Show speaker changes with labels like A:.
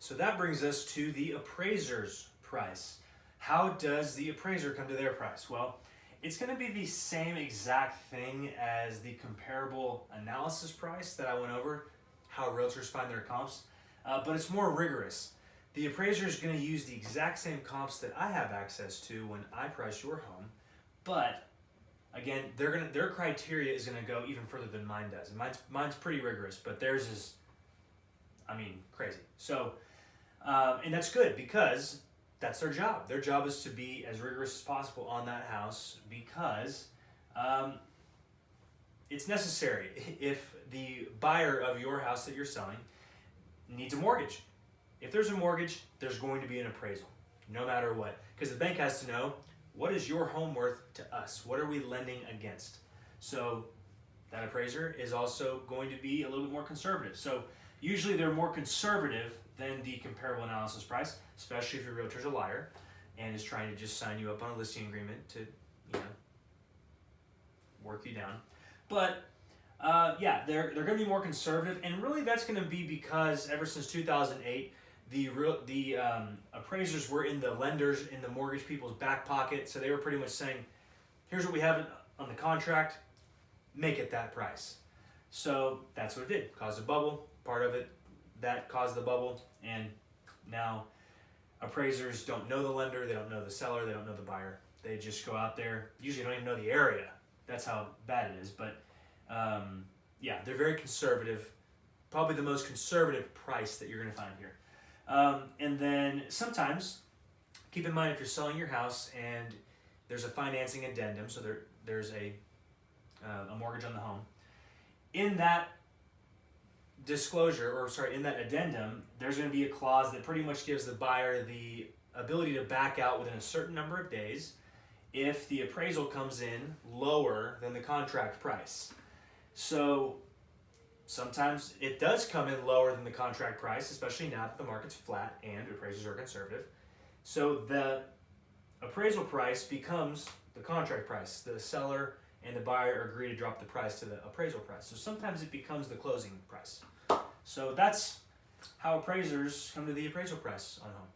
A: So that brings us to the appraiser's price. How does the appraiser come to their price? Well, it's going to be the same exact thing as the comparable analysis price that I went over, how realtors find their comps, but it's more rigorous. The appraiser is going to use the exact same comps that I have access to when I price your home, but again, their criteria is going to go even further than mine does. And mine's pretty rigorous, but theirs is, crazy. So, and that's good because that's their job. Their job is to be as rigorous as possible on that house because it's necessary. If the buyer of your house that you're selling needs a mortgage, if there's a mortgage, there's going to be an appraisal, no matter what. Because the bank has to know, what is your home worth to us? What are we lending against? So that appraiser is also going to be a little bit more conservative. So usually they're more conservative than the comparable analysis price, especially if your realtor's a liar and is trying to just sign you up on a listing agreement to, work you down. But yeah, they're going to be more conservative, and really that's going to be because ever since 2008, the appraisers were in the lenders, in the mortgage people's back pocket, so they were pretty much saying, here's what we have on the contract, make it that price. So that's what it did, caused a bubble. Part of it that caused the bubble, and now appraisers don't know the lender, they don't know the seller, they don't know the buyer. They just go out there, usually don't even know the area. That's how bad it is, but yeah, they're very conservative, probably the most conservative price that you're going to find here. And then sometimes, keep in mind if you're selling your house and there's a financing addendum, so there's a mortgage on the home. In that in that addendum, there's going to be a clause that pretty much gives the buyer the ability to back out within a certain number of days if the appraisal comes in lower than the contract price. So sometimes it does come in lower than the contract price, especially now that the market's flat and appraisers are conservative. So the appraisal price becomes the contract price. The seller and the buyer agree to drop the price to the appraisal price. So sometimes it becomes the closing price. So that's how appraisers come to the appraisal price on a home.